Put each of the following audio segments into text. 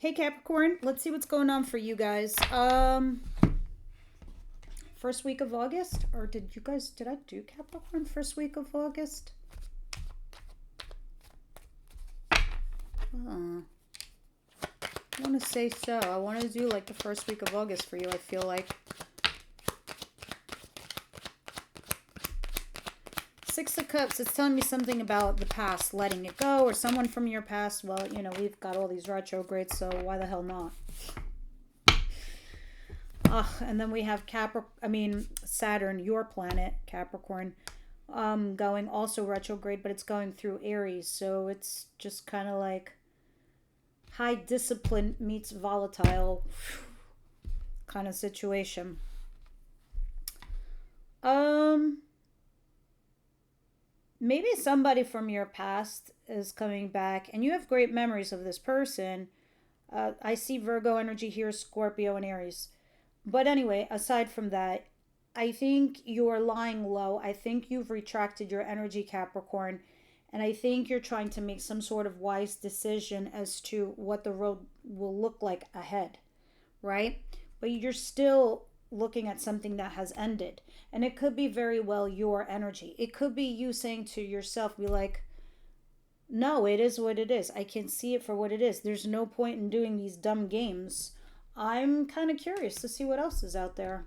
Hey Capricorn, let's see what's going on for you guys. First week of August, or did I do Capricorn first week of August? I want to say so. I want to do like the first week of August for you, I feel like. Six of Cups, it's telling me something about the past, letting it go, or someone from your past. Well, you know, we've got all these retrogrades, so why the hell not? And then we have Saturn, your planet, Capricorn, going also retrograde, but it's going through Aries, so it's just kind of like high discipline meets volatile kind of situation. Maybe somebody from your past is coming back and you have great memories of this person. I see Virgo energy here, Scorpio and Aries. But anyway, aside from that, I think you're lying low. I think you've retracted your energy, Capricorn. And I think you're trying to make some sort of wise decision as to what the road will look like ahead, right? But you're still looking at something that has ended. And it could be very well your energy. It could be you saying to yourself, be like, no, it is what it is. I can see it for what it is. There's no point in doing these dumb games. I'm kind of curious to see what else is out there.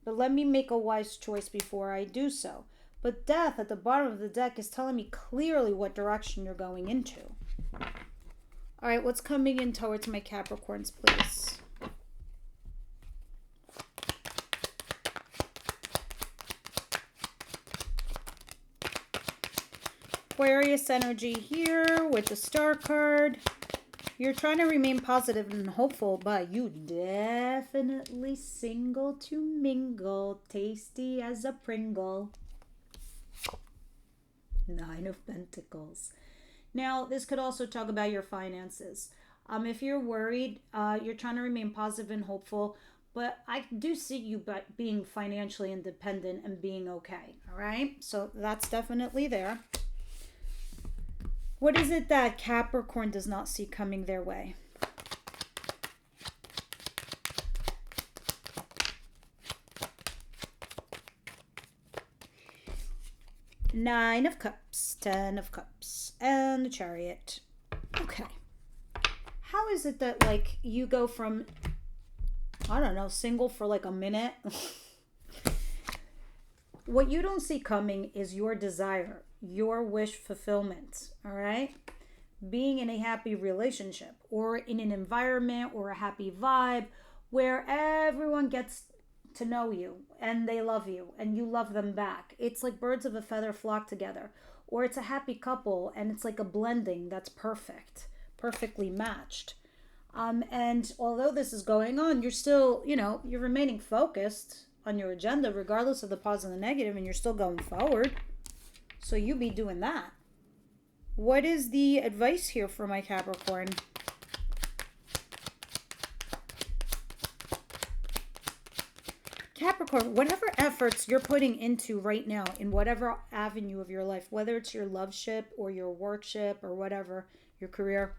But let me make a wise choice before I do so. But Death at the bottom of the deck is telling me clearly what direction you're going into. All right, what's coming in towards my Capricorns, please? Aquarius energy here with the Star card. You're trying to remain positive and hopeful, but you definitely single to mingle. Tasty as a Pringle. Nine of Pentacles. Now, this could also talk about your finances. If you're worried, you're trying to remain positive and hopeful, but I do see you being financially independent and being okay, all right? So that's definitely there. What is it that Capricorn does not see coming their way? Nine of Cups, 10 of Cups, and the Chariot. Okay. How is it that, like, you go from, I don't know, single for like a minute? What you don't see coming is your desire, your wish fulfillment, all right? Being in a happy relationship or in an environment or a happy vibe where everyone gets to know you and they love you and you love them back. It's like birds of a feather flock together. Or it's a happy couple and it's like a blending that's perfect, perfectly matched. And although this is going on, you're still, you're remaining focused on your agenda regardless of the positive and the negative, and you're still going forward. So you be doing that. What is the advice here for my Capricorn? Capricorn, whatever efforts you're putting into right now in whatever avenue of your life, whether it's your love ship or your workship or whatever, your career,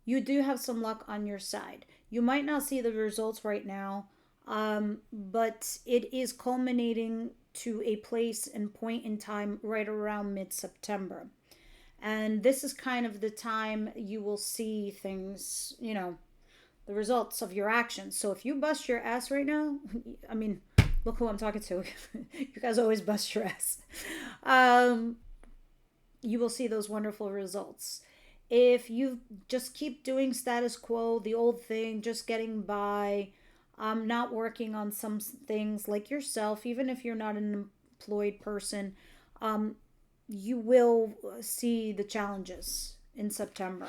you do have some luck on your side. You might not see the results right now, but it is culminating to a place and point in time right around mid-September. And this is kind of the time you will see things, the results of your actions. So if you bust your ass right now, I mean, look who I'm talking to. You guys always bust your ass. You will see those wonderful results. If you just keep doing status quo, the old thing, just getting by, not working on some things like yourself, even if you're not an employed person, you will see the challenges in September.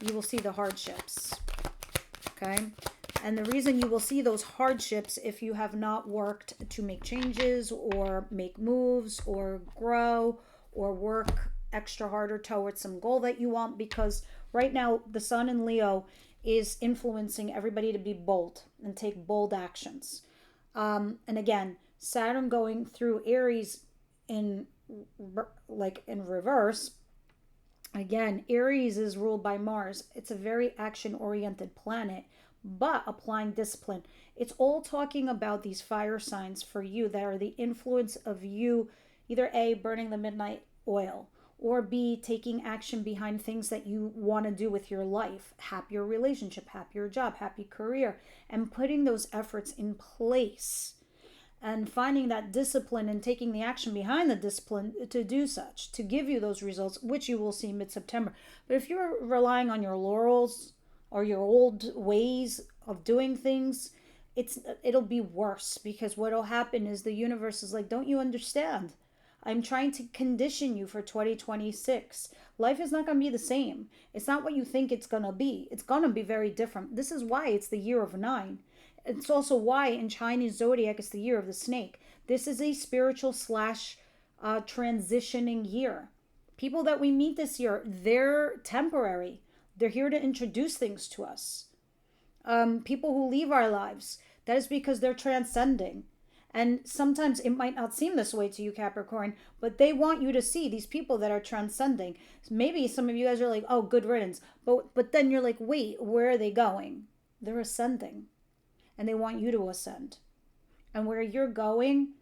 You will see the hardships. Okay? And the reason you will see those hardships if you have not worked to make changes or make moves or grow or work extra harder towards some goal that you want, because right now the Sun in Leo is influencing everybody to be bold and take bold actions. And again, Saturn going through Aries in reverse Again, Aries is ruled by Mars. It's a very action-oriented planet, but applying discipline. It's all talking about these fire signs for you that are the influence of you, either A, burning the midnight oil, or B, taking action behind things that you want to do with your life. Happier relationship, happier job, happy career, and putting those efforts in place and finding that discipline and taking the action behind the discipline to do such, to give you those results, which you will see mid-September. But if you're relying on your laurels or your old ways of doing things, it'll be worse, because what'll happen is the universe is like, don't you understand? I'm trying to condition you for 2026. Life is not going to be the same. It's not what you think it's going to be. It's going to be very different. This is why it's the year of 9. It's also why in Chinese zodiac it's the year of the snake. This is a spiritual slash transitioning year. People that we meet this year, they're temporary. They're here to introduce things to us. People who leave our lives, that is because they're transcending. And sometimes it might not seem this way to you, Capricorn, but they want you to see these people that are transcending. Maybe some of you guys are like, oh, good riddance. But then you're like, wait, where are they going? They're ascending. And they want you to ascend. And where you're going,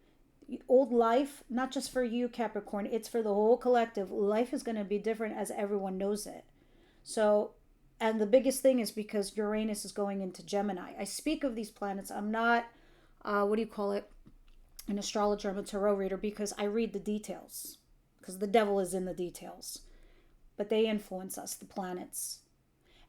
old life, not just for you, Capricorn, it's for the whole collective. Life is going to be different as everyone knows it. So, and the biggest thing is because Uranus is going into Gemini. I speak of these planets. I'm not, an astrologer. I'm a tarot reader because I read the details. Because the devil is in the details. But they influence us, the planets.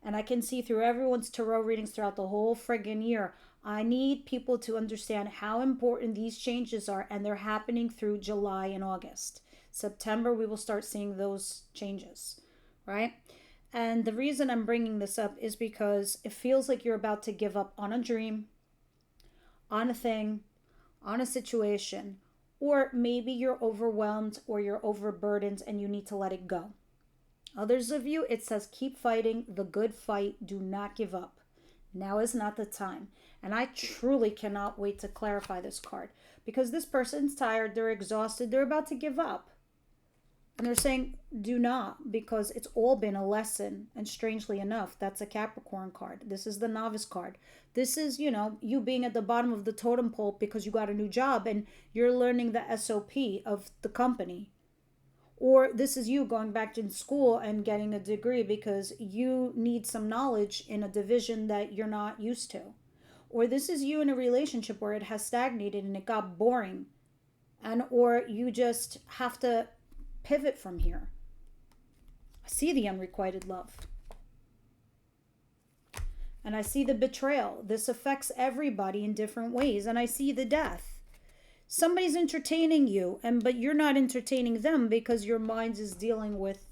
And I can see through everyone's tarot readings throughout the whole friggin' year. I need people to understand how important these changes are, and they're happening through July and August. September, we will start seeing those changes, right? And the reason I'm bringing this up is because it feels like you're about to give up on a dream, on a thing, on a situation, or maybe you're overwhelmed or you're overburdened and you need to let it go. Others of you, it says, keep fighting the good fight. Do not give up. Now is not the time. And I truly cannot wait to clarify this card, because this person's tired, they're exhausted, they're about to give up. And they're saying, do not, because it's all been a lesson. And strangely enough, that's a Capricorn card. This is the novice card. This is, you being at the bottom of the totem pole because you got a new job and you're learning the SOP of the company. Or this is you going back to school and getting a degree because you need some knowledge in a division that you're not used to. Or this is you in a relationship where it has stagnated and it got boring. Or you just have to pivot from here. I see the unrequited love. And I see the betrayal. This affects everybody in different ways. And I see the death. Somebody's entertaining you, but you're not entertaining them because your mind is dealing with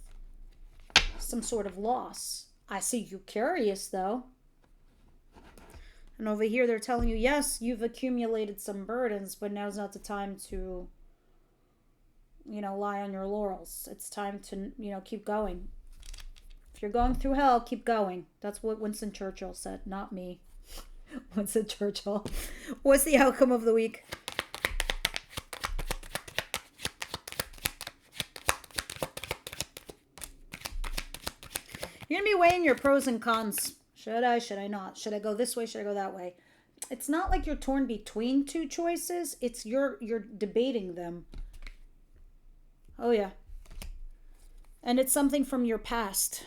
some sort of loss. I see you curious, though. And over here, they're telling you, yes, you've accumulated some burdens, but now's not the time to, lie on your laurels. It's time to, keep going. If you're going through hell, keep going. That's what Winston Churchill said, not me. Winston Churchill. What's the outcome of the week? You're going to be weighing your pros and cons. Should I not? Should I go this way? Should I go that way? It's not like you're torn between two choices. It's you're debating them. Oh, yeah. And it's something from your past.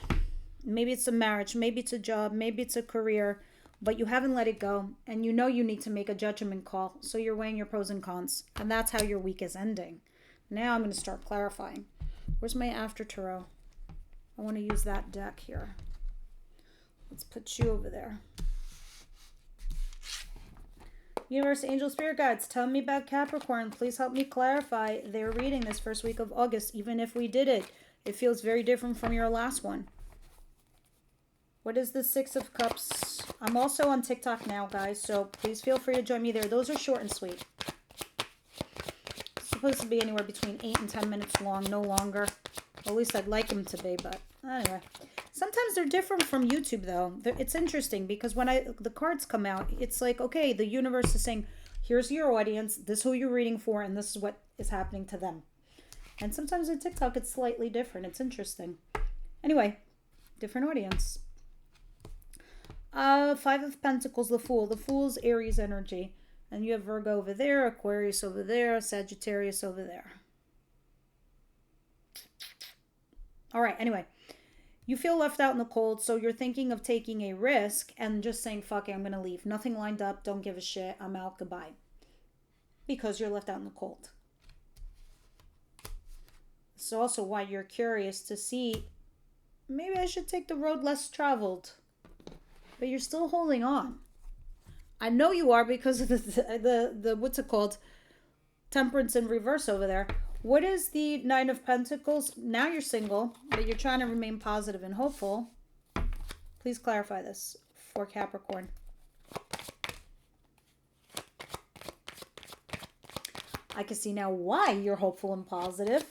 Maybe it's a marriage. Maybe it's a job. Maybe it's a career. But you haven't let it go. And you need to make a judgment call. So you're weighing your pros and cons. And that's how your week is ending. Now I'm going to start clarifying. Where's my after tarot? I want to use that deck here. Let's put you over there. Universe, angel, spirit guides, tell me about Capricorn. Please help me clarify their reading this first week of August. Even if we did it, it feels very different from your last one. What is the Six of Cups? I'm also on TikTok now, guys, so please feel free to join me there. Those are short and sweet. It's supposed to be anywhere between 8 and 10 minutes long, no longer. At least I'd like them to be, but anyway. Sometimes they're different from YouTube, though. It's interesting because when the cards come out, it's like, okay, the universe is saying, here's your audience, this is who you're reading for, and this is what is happening to them. And sometimes in TikTok, it's slightly different. It's interesting. Anyway, different audience. Five of Pentacles, the Fool. The Fool's Aries energy. And you have Virgo over there, Aquarius over there, Sagittarius over there. All right, anyway. You feel left out in the cold, so you're thinking of taking a risk and just saying, fuck it, I'm going to leave. Nothing lined up, don't give a shit, I'm out, goodbye. Because you're left out in the cold. It's also why you're curious to see, maybe I should take the road less traveled. But you're still holding on. I know you are because of the what's it called? Temperance in reverse over there. What is the Nine of Pentacles? Now you're single, but you're trying to remain positive and hopeful. Please clarify this for Capricorn. I can see now why you're hopeful and positive.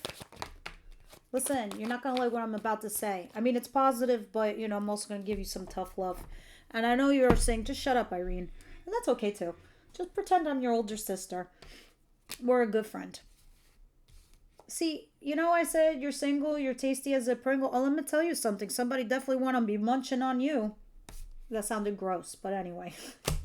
Listen, you're not going to like what I'm about to say. I mean, it's positive, but, you know, I'm also going to give you some tough love. And I know you're saying, just shut up, Irene. And that's okay, too. Just pretend I'm your older sister. We're a good friend. See, you know, I said you're single, you're tasty as a Pringle. Oh, let me tell you something. Somebody definitely want to be munching on you. That sounded gross, but anyway.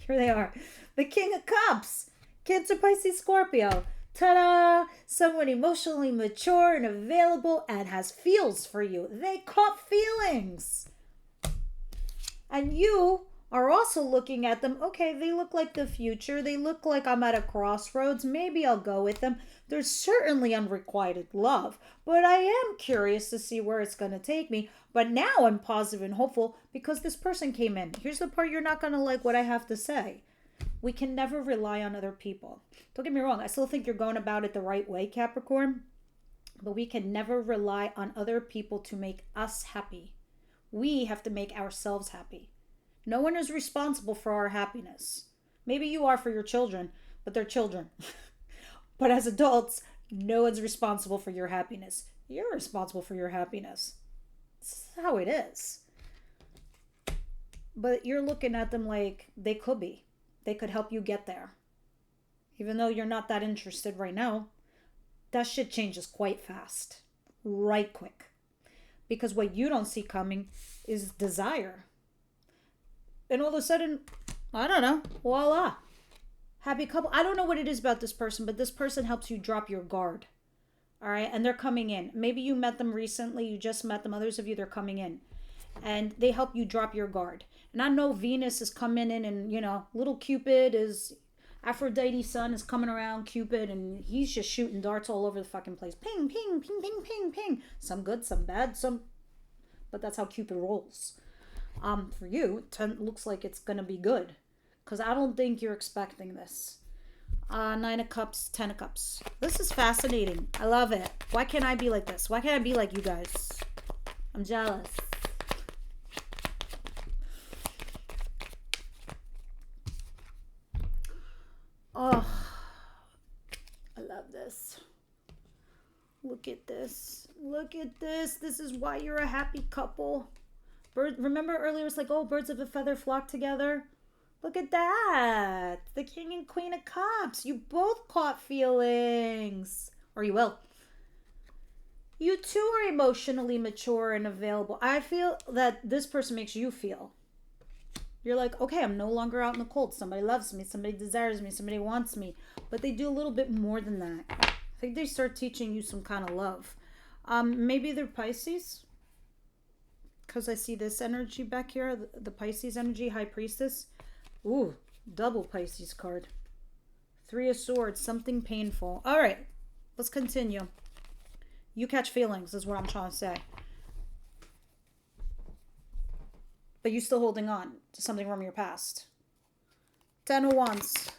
Here they are. The King of Cups. Cancer, Pisces, Scorpio. Ta-da! Someone emotionally mature and available and has feels for you. They caught feelings. And you are also looking at them. Okay, they look like the future. They look like I'm at a crossroads. Maybe I'll go with them. There's certainly unrequited love, but I am curious to see where it's going to take me. But now I'm positive and hopeful because this person came in. Here's the part you're not going to like what I have to say. We can never rely on other people. Don't get me wrong. I still think you're going about it the right way, Capricorn. But we can never rely on other people to make us happy. We have to make ourselves happy. No one is responsible for our happiness. Maybe you are for your children, but they're children. But as adults, no one's responsible for your happiness. You're responsible for your happiness. That's how it is. But you're looking at them like they could be. They could help you get there. Even though you're not that interested right now, that shit changes quite fast. Right quick. Because what you don't see coming is desire. And all of a sudden, I don't know, voila. Happy couple. I don't know what it is about this person, but this person helps you drop your guard. All right? And they're coming in. Maybe you met them recently. You just met them. Others of you, they're coming in. And they help you drop your guard. And I know Venus is coming in and, you know, little Cupid is, Aphrodite's son is coming around Cupid and he's just shooting darts all over the fucking place. Ping, ping, ping, ping, ping, ping. Some good, some bad, but that's how Cupid rolls. For you, it looks like it's going to be good. Because I don't think you're expecting this. Nine of Cups, 10 of Cups. This is fascinating. I love it. Why can't I be like this? Why can't I be like you guys? I'm jealous. Oh, I love this. Look at this. Look at this. This is why you're a happy couple. Remember earlier it's like, oh, birds of a feather flock together? Look at that. The King and Queen of Cups. You both caught feelings. Or you will. You too are emotionally mature and available. I feel that this person makes you feel. You're like, okay, I'm no longer out in the cold. Somebody loves me. Somebody desires me. Somebody wants me. But they do a little bit more than that. I think they start teaching you some kind of love. Maybe they're Pisces. Because I see this energy back here. The Pisces energy, High Priestess. Ooh, double Pisces card. Three of Swords, something painful. All right, let's continue. You catch feelings is what I'm trying to say. But you're still holding on to something from your past. 10 of Wands.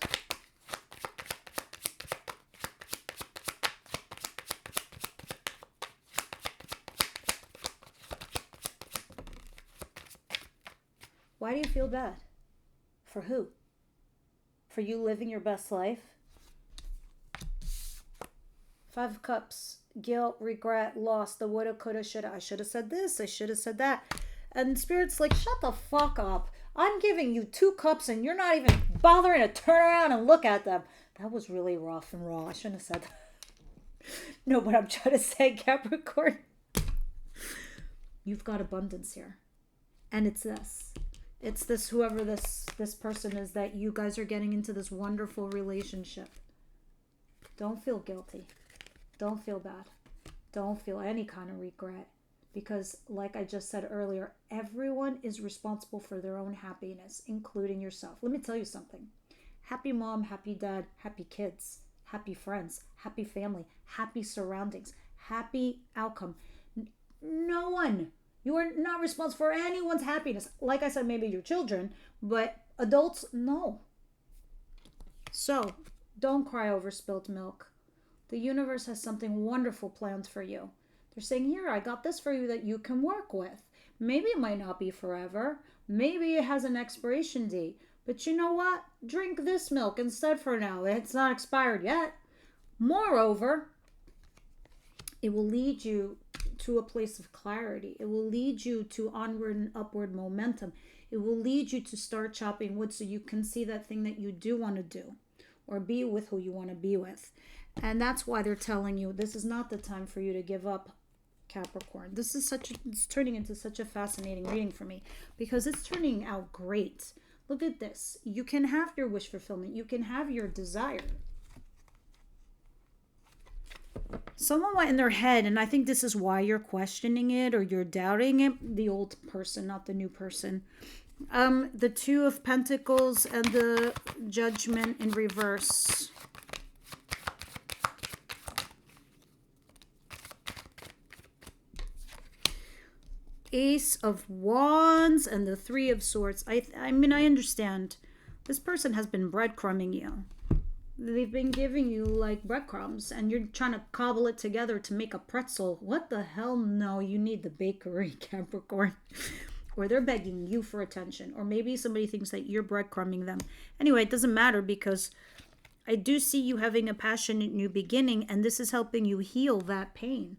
Why do you feel bad? For who? For you living your best life? 5 of Cups. Guilt, regret, loss, the woulda, coulda, shoulda. I should have said this. I should have said that. And Spirit's like, shut the fuck up. I'm giving you 2 cups and you're not even bothering to turn around and look at them. That was really rough and raw. I shouldn't have said that. No, but I'm trying to say, Capricorn. You've got abundance here. And it's this. It's this, whoever this person is, that you guys are getting into this wonderful relationship. Don't feel guilty. Don't feel bad. Don't feel any kind of regret. Because like I just said earlier, everyone is responsible for their own happiness, including yourself. Let me tell you something. Happy mom, happy dad, happy kids, happy friends, happy family, happy surroundings, happy outcome. No one. You are not responsible for anyone's happiness. Like I said, maybe your children, but adults, no. So, don't cry over spilled milk. The universe has something wonderful planned for you. They're saying, here, I got this for you that you can work with. Maybe it might not be forever. Maybe it has an expiration date. But you know what? Drink this milk instead for now. It's not expired yet. Moreover, it will lead you to a place of clarity. It will lead you to onward and upward momentum. It will lead you to start chopping wood so you can see that thing that you do want to do, or be with who you want to be with. And that's why they're telling you this is not the time for you to give up, Capricorn. It's turning into such a fascinating reading for me, because it's turning out great. Look at this. You can have your wish fulfillment. You can have your desire. Someone went in their head, and I think this is why you're questioning it or you're doubting it. The old person, not the new person. The Two of Pentacles and the Judgment in reverse. Ace of Wands and the Three of Swords. I mean, I understand. This person has been breadcrumbing you. They've been giving you like breadcrumbs, and you're trying to cobble it together to make a pretzel. What the hell? No, you need the bakery, Capricorn. Or they're begging you for attention. Or maybe somebody thinks that you're breadcrumbing them. Anyway, it doesn't matter, because I do see you having a passionate new beginning, and this is helping you heal that pain.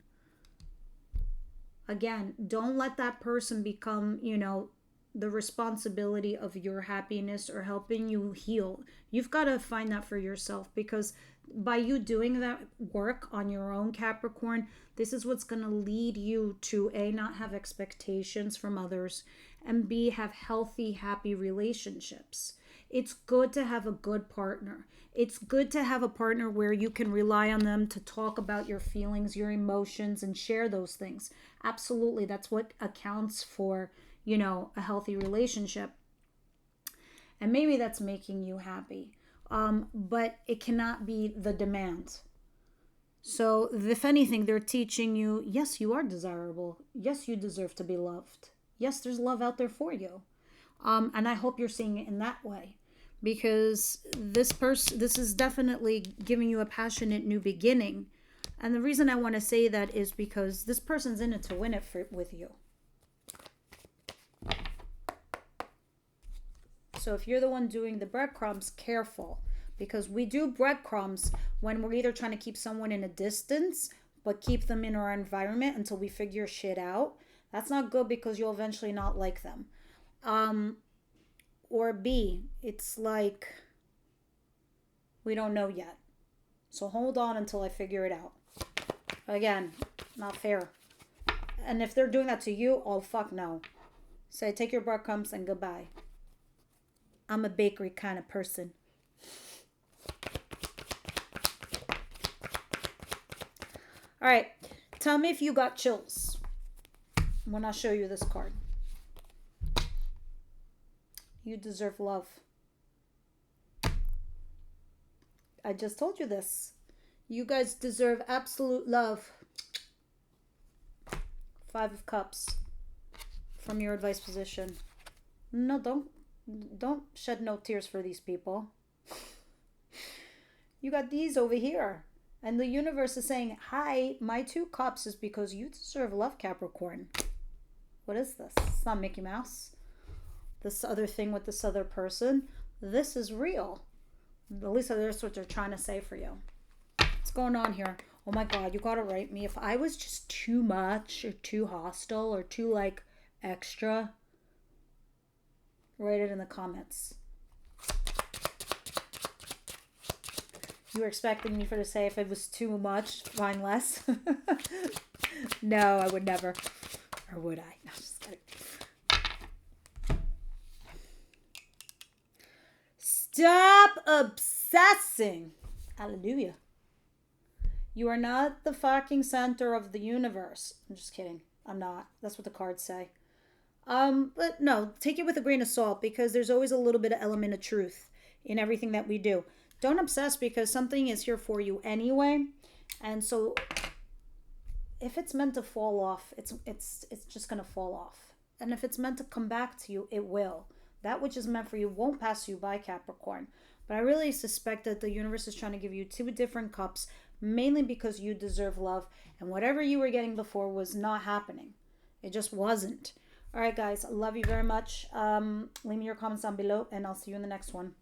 Again, don't let that person become, the responsibility of your happiness or helping you heal. You've got to find that for yourself, because by you doing that work on your own, Capricorn, this is what's going to lead you to A, not have expectations from others, and B, have healthy, happy relationships. It's good to have a good partner. It's good to have a partner where you can rely on them to talk about your feelings, your emotions, and share those things. Absolutely. That's what accounts for, a healthy relationship. And maybe that's making you happy. But it cannot be the demand. So if anything, they're teaching you, yes, you are desirable. Yes, you deserve to be loved. Yes, there's love out there for you. And I hope you're seeing it in that way, because this is definitely giving you a passionate new beginning. And the reason I want to say that is because this person's in it to win it with you. So if you're the one doing the breadcrumbs, careful, because we do breadcrumbs when we're either trying to keep someone in a distance, but keep them in our environment until we figure shit out. That's not good, because you'll eventually not like them. Or B, it's like, we don't know yet. So hold on until I figure it out. Again, not fair. And if they're doing that to you, oh, fuck no. Say, take your breadcrumbs and goodbye. I'm a bakery kind of person. All right. Tell me if you got chills when I show you this card. You deserve love. I just told you this. You guys deserve absolute love. 5 of Cups from your advice position. No, don't shed no tears for these people. You got these over here. And the universe is saying, hi, my 2 cups is because you deserve love, Capricorn. What is this? It's not Mickey Mouse. This other thing with this other person. This is real. At least that's what they're trying to say for you. What's going on here? Oh my God, you gotta write me. If I was just too much or too hostile or too extra, write it in the comments. You were expecting me to say if it was too much, find less? No, I would never. Or would I? No, just kidding. Stop obsessing. Hallelujah. You are not the fucking center of the universe. I'm just kidding. I'm not. That's what the cards say. But no, take it with a grain of salt, because there's always a little bit of element of truth in everything that we do. Don't obsess, because something is here for you anyway. And so if it's meant to fall off, it's just going to fall off. And if it's meant to come back to you, it will. That which is meant for you won't pass you by, Capricorn. But I really suspect that the universe is trying to give you 2 different cups, mainly because you deserve love. And whatever you were getting before was not happening. It just wasn't. All right, guys. I love you very much. Leave me your comments down below, and I'll see you in the next one.